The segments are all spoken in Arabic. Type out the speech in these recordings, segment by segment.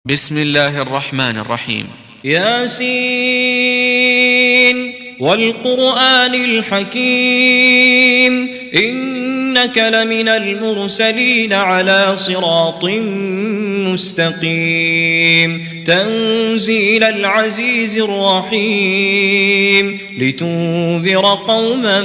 بسم الله الرحمن الرحيم. ياسين والقرآن الحكيم إنك لمن المرسلين على صراط مستقيم تنزيل العزيز الرحيم لتنذر قوما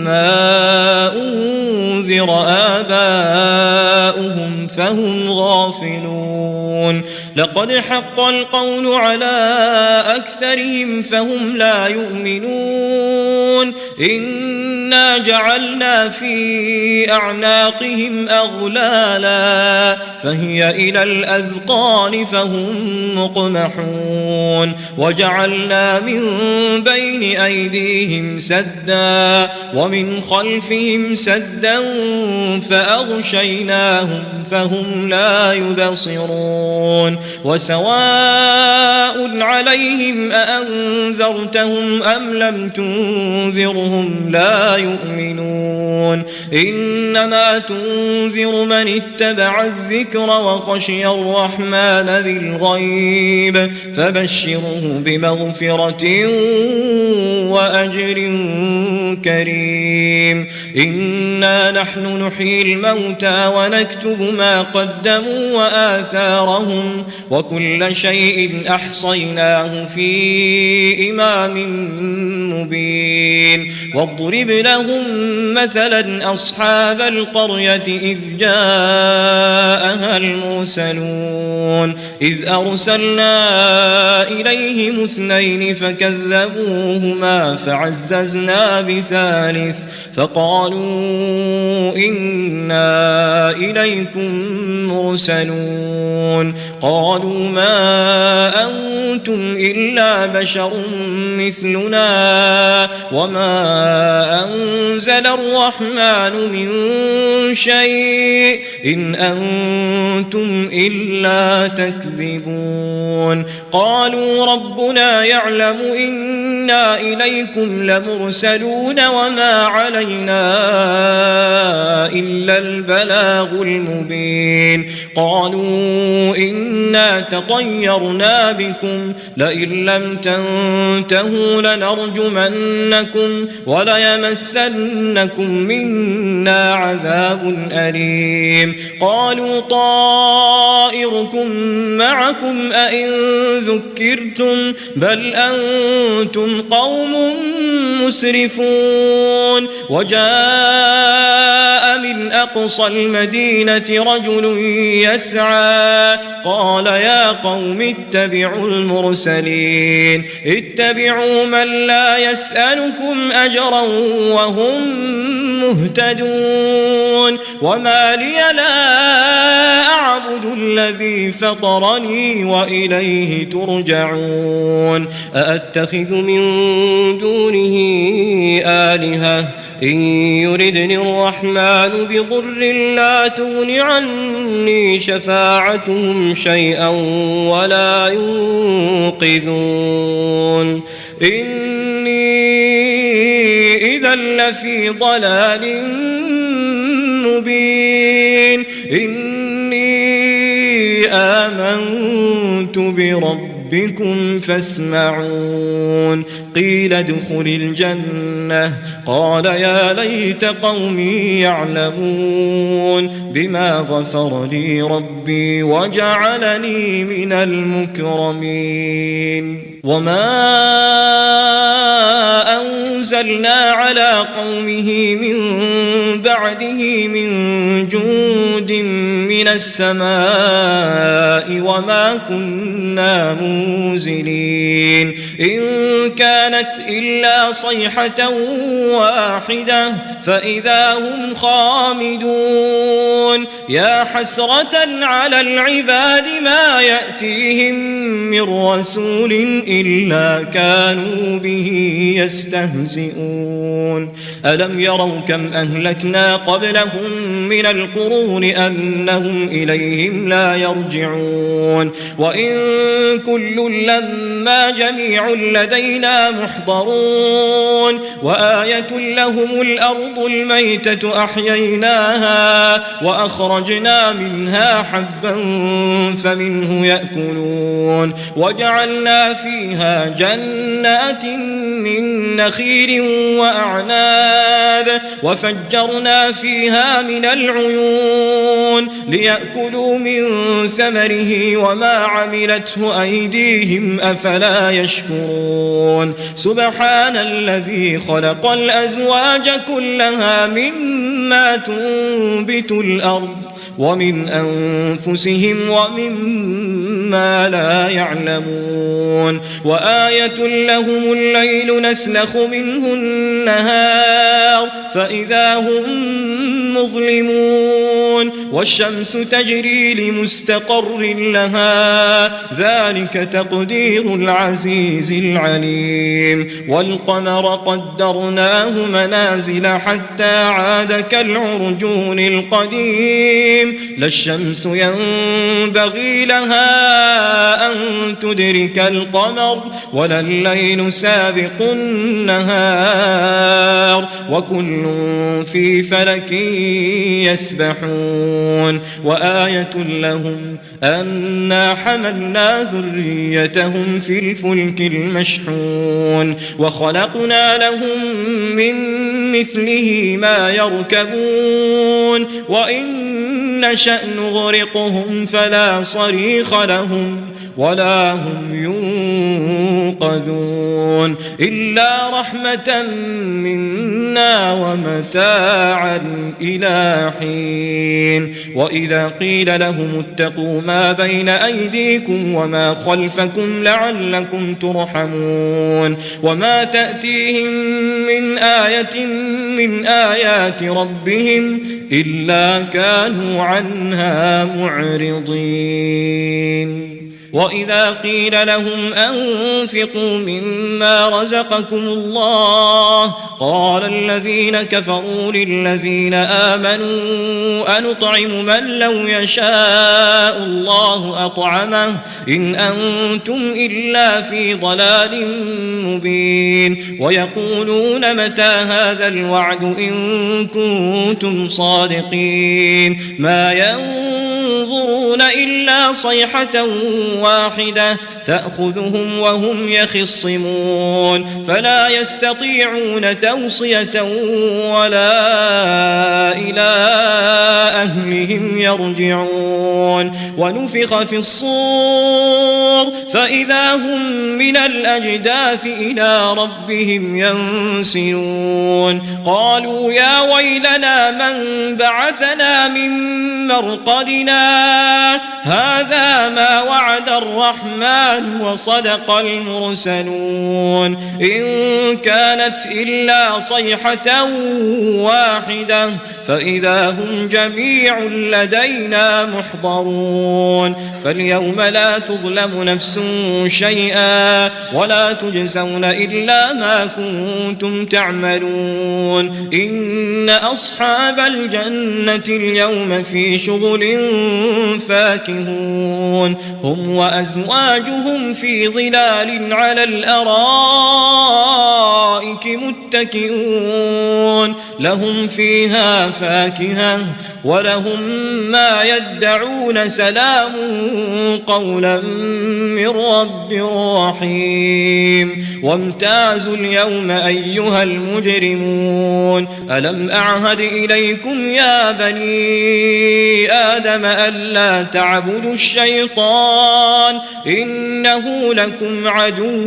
ما أنذر آباؤهم فهم غافلون لقد حق القول على أكثرهم فهم لا يؤمنون إنا جعلنا في أعناقهم أغلالا فهي إلى الأذقان فهم مقمحون وجعلنا من بين أيديهم سدا ومن خلفهم سدا فأغشيناهم فهم لا يبصرون وسواء عليهم أأنذرتهم أم لم تنذرهم لا يؤمنون إنما تنذر من اتبع الذكر وخشي الرحمن بالغيب فبشره بمغفرة وأجر كريم إنا نحن نحيي الموتى ونكتب ما قدموا وآثارهم وكل شيء أحصيناه في إمام مبين واضرب لهم مثلا أصحاب القرية إذ جاءها المرسلون إذ أرسلنا إليهم اثنين فكذبوهما فعززنا بثالث فقالوا إنا إليكم مرسلون قالوا ما أنتم إلا بشر مثلنا وما أنزل الرحمن من شيء إن أنتم إلا تكذبون قالوا ربنا يعلم إنا إليكم لمرسلون وما علينا إلا البلاغ المبين قالوا إنا تطيرنا بكم لئن لم تنتهوا لنرجمنكم وليمسنكم منا عذاب أليم قالوا طائركم معكم أئن ذكرتم بل أنتم قوم مسرفون وجاء من أقصى المدينة رجل يسعى قال يا قوم اتبعوا المرسلين اتبعوا من لا يسألكم أجرا وهم مهتدون وما لي لا أعبد الذي فطرني وإليه ترجعون أأتخذ من دونه آلهة إن يردني الرحمن بضر لا تغن عني شفاعتهم شيئا ولا ينقذون إني إذا لفي ضلال مبين إني آمنت بربكم فاسمعون قيل ادخل الجنة قال يا ليت قومي يعلمون بما غفر لي ربي وجعلني من المكرمين وما أنزلنا على قومه من بعده من جند من السماء وما كنا منزلين إن كانت إلا صيحة واحدة فإذا هم خامدون يا حسرة على العباد ما يأتيهم من رسول إلا كانوا به يستهزئون ألم يروا كم أهلكنا قبلهم من القرون أنهم فهم إليهم لا يرجعون وإن كل لما جميع لدينا محضرون وآية لهم الأرض الميتة أحييناها وأخرجنا منها حبا فمنه يأكلون وجعلنا فيها جنات من نخيل وأعناب وفجرنا فيها من العيون ليأكلوا من ثمره وما عملته أيديهم أفلا يشكرون سبحان الذي خلق الأزواج كلها مما تنبت الأرض ومن أنفسهم ومما لا يعلمون وآية لهم الليل نسلخ منه النهار فإذا هم مظلمون والشمس تجري لمستقر لها ذلك تقدير العزيز العليم والقمر قدرناه منازل حتى عاد كالعرجون القديم لا الشمس ينبغي لها أن تدرك القمر ولا الليل سابق النهار وكل في فلك يسبحون وآية لهم أنا حملنا ذريتهم في الفلك المشحون وخلقنا لهم من مثله ما يركبون وإن نشأ نغرقهم فلا صريخ لهم ولا هم ينقذون إلا رحمة منا ومتاعا إلى حين وإذا قيل لهم اتقوا ما بين أيديكم وما خلفكم لعلكم ترحمون وما تأتيهم من آية من آيات ربهم إلا كانوا عنها معرضين وإذا قيل لهم أنفقوا مما رزقكم الله قال الذين كفروا للذين آمنوا أنطعم من لو يشاء الله أطعمه إن أنتم إلا في ضلال مبين ويقولون متى هذا الوعد إن كنتم صادقين ما ينظرون إلا صيحة واحدة تأخذهم وهم يخصمون فلا يستطيعون توصية ولا إلى أهلهم يرجعون ونفخ في الصور فإذا هم من الأجداث إلى ربهم ينسلون قالوا يا ويلنا من بعثنا من مرقدنا هذا ما وعد الرحمن وصدق المرسلون إن كانت إلا صيحة واحدة فإذا هم جميع لدينا محضرون فاليوم لا تظلم نفس شيئا ولا تجزون إلا ما كنتم تعملون إن أصحاب الجنة اليوم في شغل فاكهون هم وأزواجهم في ظلال على الأرائك متكئون لهم فيها فاكهة ولهم ما يدعون سلام قولا من رب رحيم وامتازوا اليوم أيها المجرمون ألم أعهد إليكم يا بني آدم ألا تعبدوا الشيطان إنه لكم عدو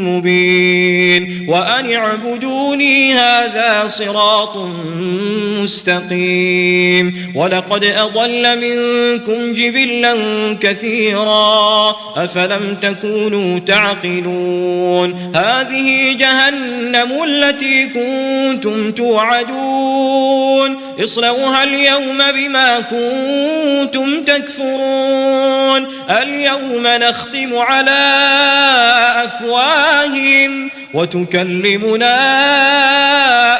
مبين وأن اعبدوني هذا صراط مستقيم ولقد أضل منكم جبلا كثيرا أفلم تكونوا تعقلون هذه جهنم التي كنتم توعدون اصلوها اليوم بما كنتم تكفرون اليوم نختم على أفواههم وتكلمنا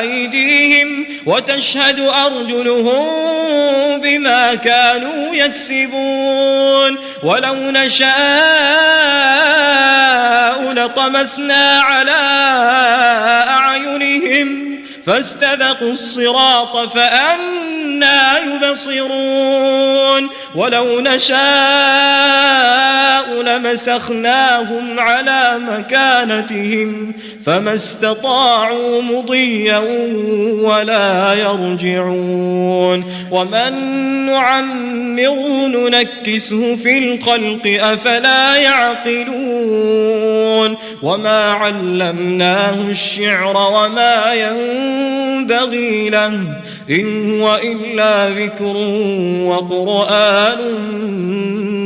أيديهم وتشهد أرجلهم بما كانوا يكسبون ولو نشاء لطمسنا على أعينهم فاستبقوا الصراط فأنى يبصرون ولو نشاء لمسخناهم على مكانتهم فما استطاعوا مضيا ولا يرجعون ومن نعمره ننكسه في الخلق أفلا يعقلون وما علمناه الشعر وما ينبغي له إن هو إلا ذكر وقرآن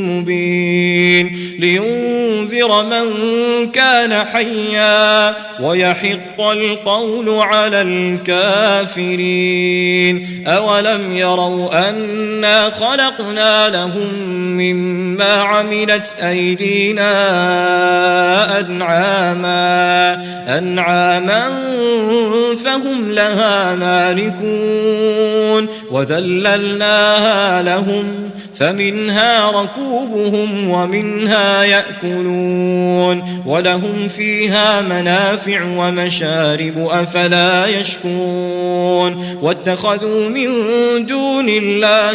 مبين لينذر من كان حيا ويحق القول على الكافرين أولم يروا أنا خلقنا لهم مما عملت أيدينا أنعاما فهم لها مالكون وذللناها لهم فمنها ركوبهم ومنها يأكلون ولهم فيها منافع ومشارب أفلا يشكرون واتخذوا من دون الله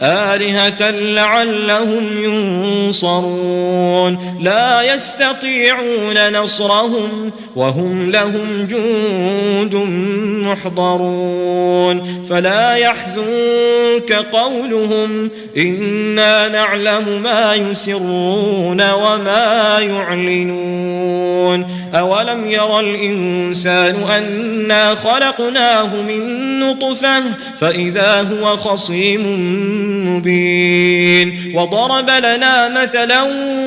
آلهة لعلهم ينصرون لا يستطيعون نصرهم وهم لهم جند محضرون فلا يحزنك قولهم إنا نعلم ما يسرون وما يعلنون أولم ير الإنسان أنا خلقناه من نطفة فإذا هو خصيم مبين وضرب لنا مثلا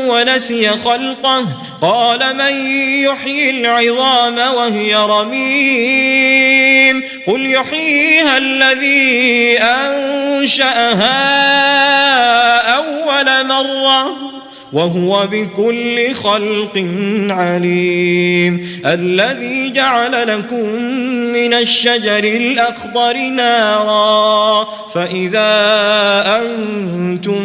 ونسي خلقه قال من يحيي العظام وهي رميم قل يحييها الذي أنشأها أول مرة وهو بكل خلق عليم الذي جعل لكم من الشجر الأخضر نارا فإذا أنتم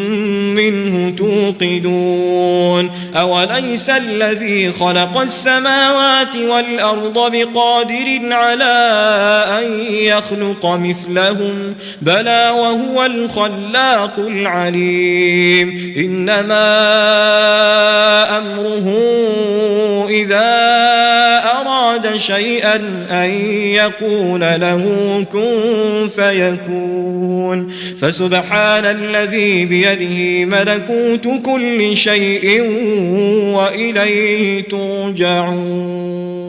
منه توقدون أوليس الذي خلق السماوات والأرض بقادر على أن يخلق مثلهم بلى وهو الخلاق العليم إنما أمره إذا أراد شيئا أن يقول له كن فيكون فسبحان الذي بيده ملكوت كل شيء وإليه ترجعون.